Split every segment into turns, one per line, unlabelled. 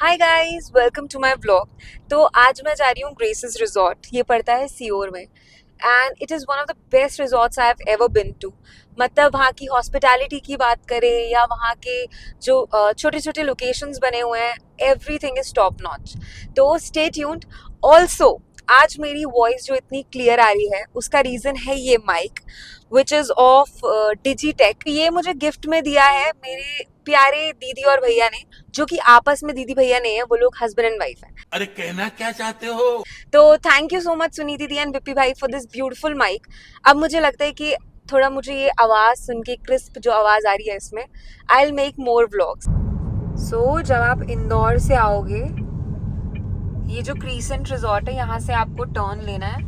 Hi guys, welcome to my vlog. तो आज मैं जा रही हूँ ग्रेसेस रिजॉर्ट। ये पड़ता है सीओर में and it is one of the best resorts I have ever been to. मतलब वहाँ की हॉस्पिटैलिटी की बात करें या वहाँ के जो छोटे छोटे लोकेशंस बने हुए हैं, एवरीथिंग इज टॉप नॉच। तो स्टे ट्यून्ड। ऑल्सो आज मेरी वॉइस जो इतनी क्लियर आ रही है उसका रीज़न है ये माइक विच इज़ ऑफ डिजीटेक। ये मुझे गिफ्ट में दिया है मेरे प्यारे दीदी और भैया ने, जो कि आपस में दीदी भैया नहीं है, वो लोग हस्बैंड एंड वाइफ है।
अरे कहना क्या चाहते हो?
तो thank you so much Suniti दी एंड विप्पी भाई फॉर दिस ब्यूटीफुल माइक। अब मुझे लगता है कि थोड़ा मुझे ये आवाज़ सुन के, क्रिस्प जो आवाज़ आ रही है इसमें, I will make more vlogs. So जब आप इंदौर से आओगे, ये जो क्रीसेंट रिजॉर्ट है यहाँ से आपको टर्न लेना है,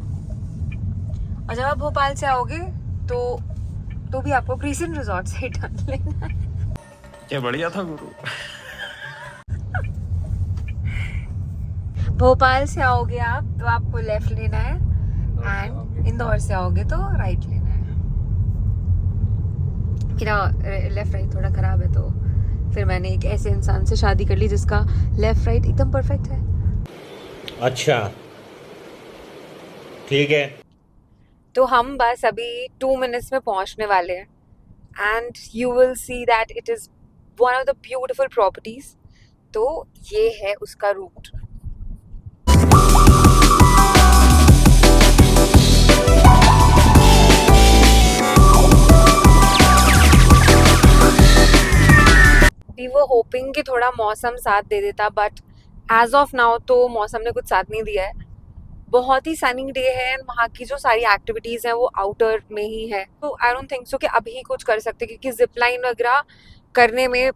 और जब आप भोपाल से आओगे तो भी आपको क्रीसेंट रिजॉर्ट से ही टर्न लेना है।
क्या बढ़िया था गुरु।
भोपाल से आओगे आप तो आपको लेफ्ट लेना है एंड इंदौर से आओगे तो राइट लेना है। मेरा लेफ्ट राइट थोड़ा खराब है, तो फिर मैंने एक ऐसे इंसान से शादी कर ली जिसका लेफ्ट राइट एकदम परफेक्ट है।
अच्छा, ठीक है।
तो हम बस अभी 2 मिनट्स में पहुंचने वाले हैं and you will see that it is one of the beautiful properties. तो ये है उसका रूट। वी वर होपिंग कि थोड़ा मौसम साथ दे देता, बट एज ऑफ नाउ तो मौसम ने कुछ साथ नहीं दिया है। बहुत ही सनी डे है एंड वहाँ की जो सारी एक्टिविटीज़ हैं वो आउटर में ही है, तो आई डोंट थिंक सो कि अभी कुछ कर सकते, क्योंकि जिप लाइन वगैरह करने में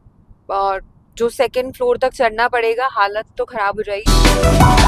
जो सेकेंड फ्लोर तक चढ़ना पड़ेगा, हालत तो ख़राब हो जाएगी।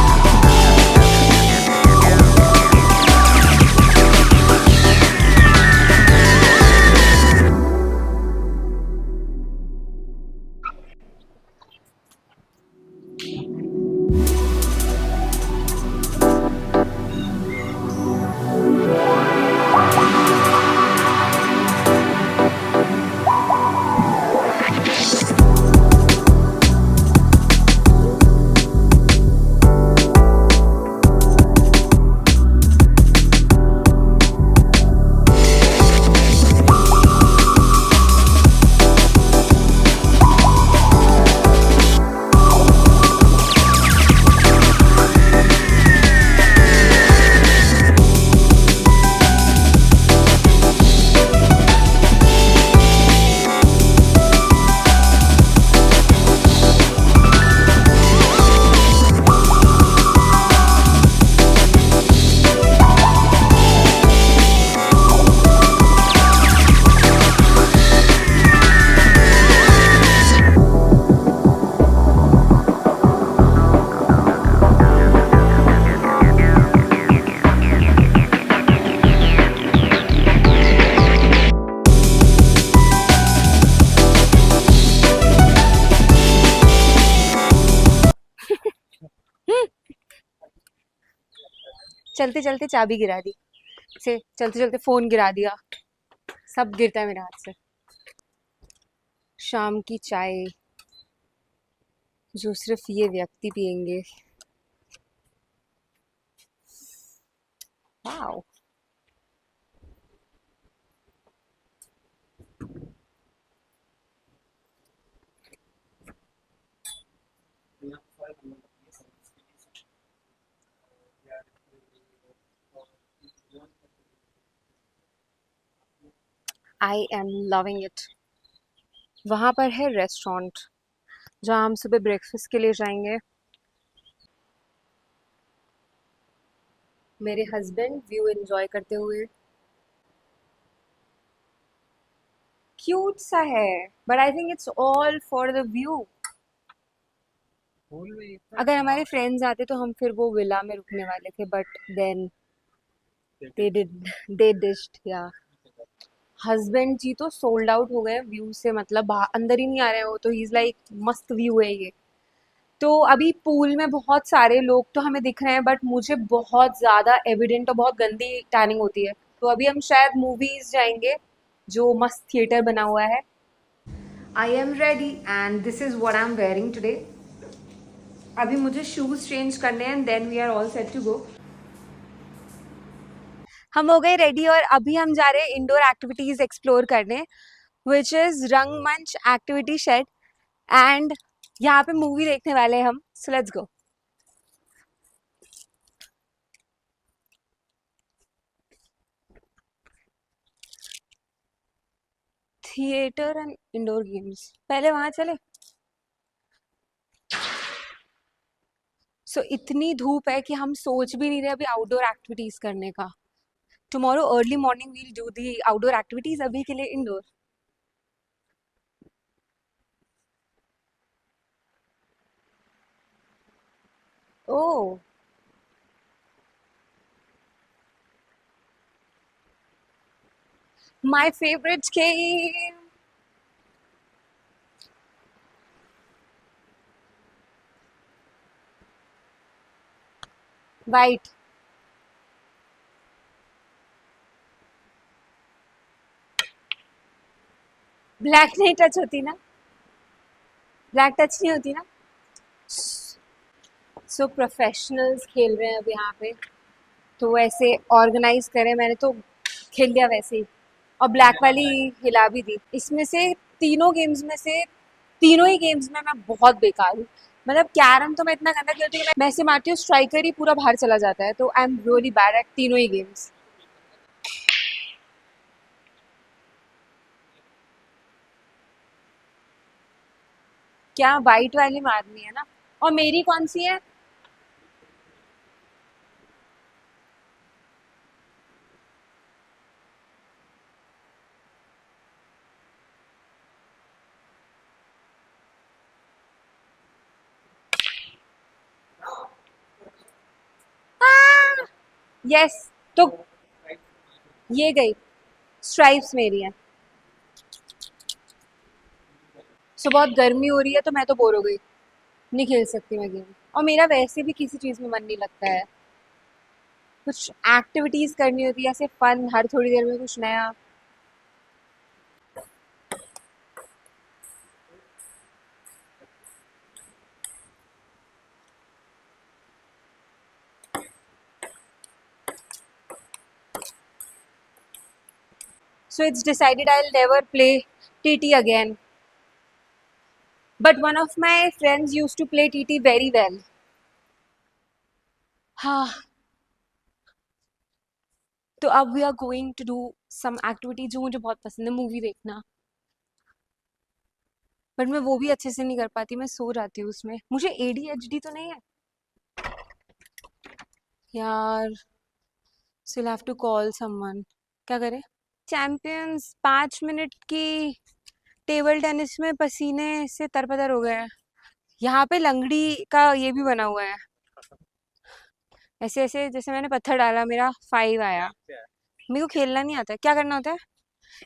चलते चलते चाबी गिरा दी, से चलते चलते फोन गिरा दिया, सब गिरता है मेरे हाथ से। शाम की चाय जो सिर्फ ये व्यक्ति पियेंगे। Wow. I am loving it. वहाँ पर है रेस्टोरेंट जहाँ हम सुबह ब्रेकफास्ट के लिए जाएंगे। मेरे हस्बैंड व्यू एंजॉय करते हुए। क्यूट सा है, but I think it's all for the view. अगर हमारे फ्रेंड्स आते तो हम फिर वो विला में रुकने वाले थे, but then they did they ditched या हस्बैंड जी तो सोल्ड आउट हो गए व्यू से, मतलब अंदर ही नहीं आ रहे हो, तो ही इज लाइक मस्त व्यू है ये। तो अभी पूल में बहुत सारे लोग तो हमें दिख रहे हैं, बट मुझे बहुत ज़्यादा एविडेंट और बहुत गंदी टैनिंग होती है, तो अभी हम शायद मूवीज जाएंगे जो मस्त थिएटर बना हुआ है। I am ready and this is what I am wearing today. अभी मुझे शूज चेंज करने हैं, then we are all set to go. हम हो गए रेडी और अभी हम जा रहे हैं इंडोर एक्टिविटीज एक्सप्लोर करने, विच इज रंगमंच एक्टिविटी शेड, एंड यहाँ पे मूवी देखने वाले हैं हम। So let's go. Theatre and indoor games, पहले वहां चले। सो इतनी धूप है कि हम सोच भी नहीं रहे अभी आउटडोर एक्टिविटीज करने का। Tomorrow early morning we'll do the outdoor activities, अभी के लिए indoor. Oh, my favourite game. White. Black नहीं टच होती ना, ब्लैक टच नहीं होती ना। सो प्रोफेशनल्स खेल रहे हैं अब यहाँ पे, तो वैसे ऑर्गेनाइज करें, मैंने तो खेल लिया वैसे ही, और ब्लैक वाली हिला भी दी। इसमें से तीनों गेम्स में से, तीनों ही गेम्स में मैं बहुत बेकार हूँ। मतलब कैरम तो मैं इतना गंदा खेलती हूँ कि मैं ऐसे मारती हूँ स्ट्राइकर ही पूरा बाहर चला जाता है, तो I am really bad at तीनों ही गेम्स। क्या वाइट वाली मारनी है ना, और मेरी कौन सी है? यस, तो ये गई, स्ट्राइप्स मेरी है। सो बहुत गर्मी हो रही है तो मैं तो बोर हो गई, नहीं खेल सकती मैं गेम। और मेरा वैसे भी किसी चीज़ में मन नहीं लगता है, कुछ एक्टिविटीज़ करनी होती है ऐसे फन, हर थोड़ी देर में कुछ नया। So it's decided I'll never play TT again. But one of my friends used to play TT very well. हाँ, तो अब we are going to do some activity जो मुझे बहुत पसंद है, मूवी देखना। बट मैं वो भी अच्छे से नहीं कर पाती, मैं सो जाती हूँ उसमें। मुझे ADHD तो नहीं है यार। still have to call someone। क्या करें? चैंपियंस 5 मिनट की टेबल टेनिस में पसीने से तरपतर हो गए हैं। यहाँ पे लंगड़ी का ये भी बना हुआ है, ऐसे ऐसे जैसे मैंने पत्थर डाला मेरा 5 आया। मेरे को खेलना नहीं आता है, क्या करना होता है?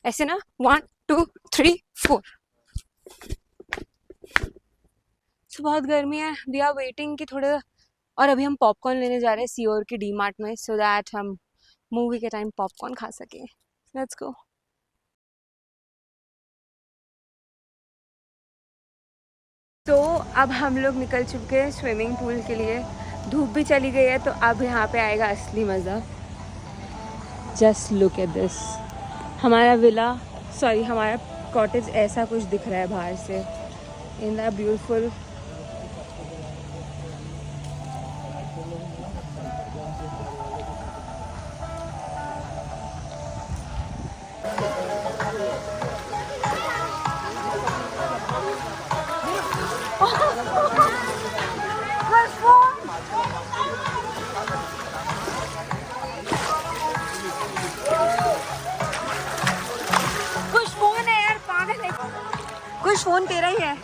ऐसे ना, 1 2 3 4। तो बहुत गर्मी है, वी आर वेटिंग कि थोड़े, और अभी हम पॉपकॉर्न लेने जा रहे हैं सीओर के डी मार्ट में, सो दैट हम मूवी के टाइम पॉपकॉर्न खा सके। Let's go. तो अब हम लोग निकल चुके हैं स्विमिंग पूल के लिए। धूप भी चली गई है, तो अब यहाँ पे आएगा असली मज़ा। Just look at this. हमारा विला, सॉरी हमारा कॉटेज ऐसा कुछ दिख रहा है बाहर से, इन द ब्यूटीफुल। कुछ फोन है यार, पागल है। कुछ फोन तेरा ही है।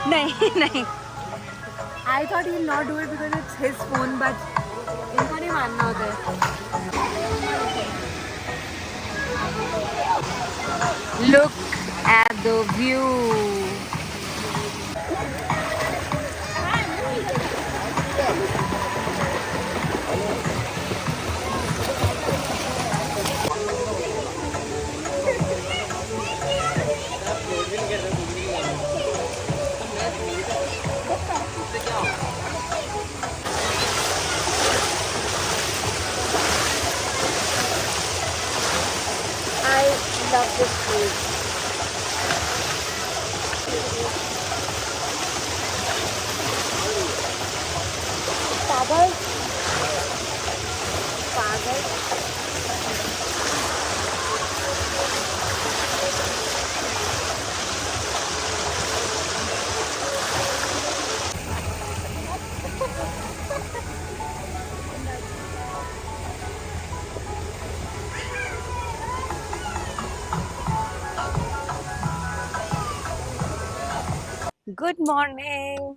नहीं नहीं, I thought he not do it because it's his phone, but इनको नहीं मानना होता है। Look at the view. love this place. पागल पागल गुड मॉर्निंग।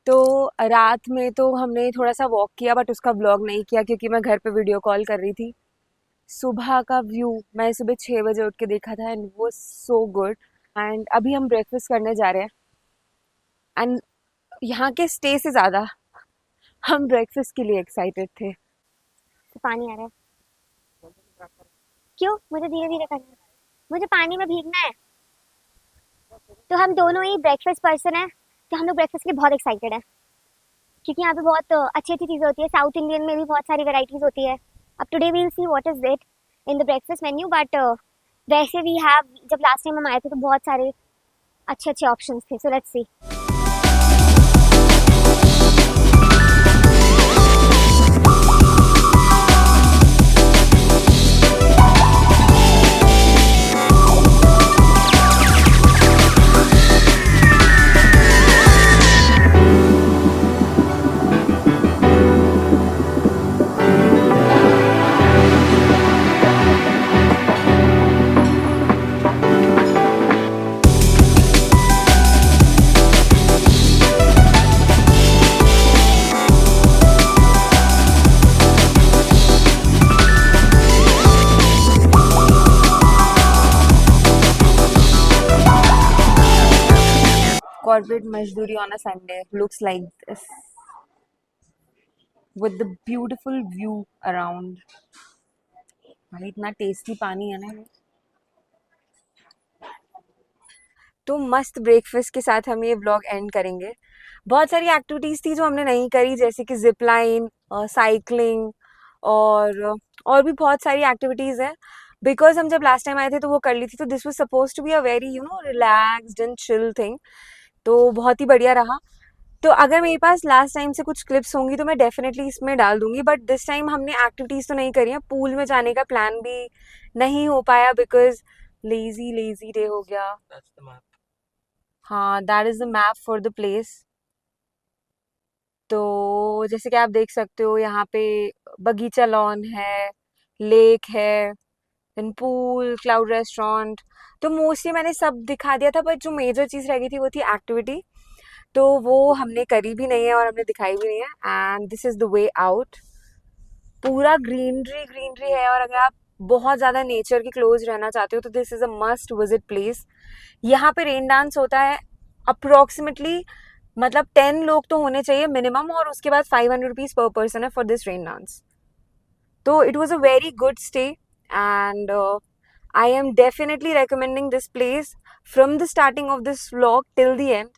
तो रात में तो हमने थोड़ा सा वॉक किया बट उसका व्लॉग नहीं किया क्योंकि मैं घर पे वीडियो कॉल कर रही थी। सुबह का व्यू मैं सुबह 6 बजे उठ के देखा था एंड वो सो गुड। एंड अभी हम ब्रेकफास्ट करने जा रहे हैं एंड यहाँ के स्टे से ज़्यादा हम ब्रेकफास्ट के लिए एक्साइटेड थे।
पानी आ रहा है। क्यों? मुझे धीरे धीरे करना है, मुझे पानी में भीगना है। तो हम दोनों ही ब्रेकफास्ट पर्सन है, तो हम लोग ब्रेकफास्ट के लिए बहुत एक्साइटेड है क्योंकि यहाँ पे बहुत अच्छी अच्छी चीज़ें होती है। साउथ इंडियन में भी बहुत सारी वैरायटीज होती है। अब today we will see what is it in the breakfast menu, but वैसे वी हैव, जब लास्ट टाइम हम आए थे तो बहुत सारे अच्छे अच्छे ऑप्शंस थे। So let's see.
Corporate मजदूरी on a Sunday looks like this with the beautiful view around. भाई इतना टेस्टी पानी है ना ये। तो मस्त ब्रेकफास्ट के साथ हम ये व्लॉग एंड करेंगे। बहुत सारी एक्टिविटीज़ थी जो हमने नहीं करी, जैसे कि जिप लाइन, साइकिलिंग और भी बहुत सारी एक्टिविटीज़ हैं बिकॉज हम जब लास्ट टाइम आए थे तो वो कर ली थी। तो this was suppose to be a very relaxed and chill thing. तो बहुत ही बढ़िया रहा। तो अगर मेरे पास लास्ट टाइम से कुछ क्लिप्स होंगी तो मैं डेफिनेटली इसमें डाल दूंगी, बट दिस टाइम हमने एक्टिविटीज़ तो नहीं करी है। पूल में जाने का प्लान भी नहीं हो पाया बिकॉज लेजी डे हो गया। हाँ, that is the map for the place. तो जैसे कि आप देख सकते हो यहाँ पे बगीचा लॉन है, लेक है, देन पूल, क्लाउड रेस्टोरेंट। तो मोस्टली मैंने सब दिखा दिया था, बट जो मेजर चीज़ रह गई थी वो थी एक्टिविटी। तो वो हमने करी भी नहीं है और हमने दिखाई भी नहीं है। And this is the way out. पूरा ग्रीनरी ग्रीनरी है और अगर आप बहुत ज़्यादा नेचर के क्लोज रहना चाहते हो तो this is a must visit place. यहाँ पे रेन डांस होता है अप्रोक्सीमेटली, मतलब 10 लोग तो होने चाहिए मिनिमम, और उसके बाद 500 रुपीज़ पर पर्सन है फॉर दिस रेन डांस। तो it was a very good stay and I am definitely recommending this place from the starting of this vlog till the end.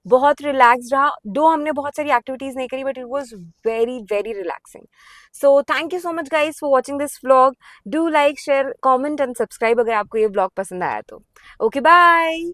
बहुत रिलैक्स रहा। दो हमने बहुत सारी एक्टिविटीज़ नहीं करी but it was very very relaxing. So thank you so much guys for watching this vlog. Do like, share, comment and subscribe अगर आपको ये व्लॉग पसंद आया तो। Okay bye.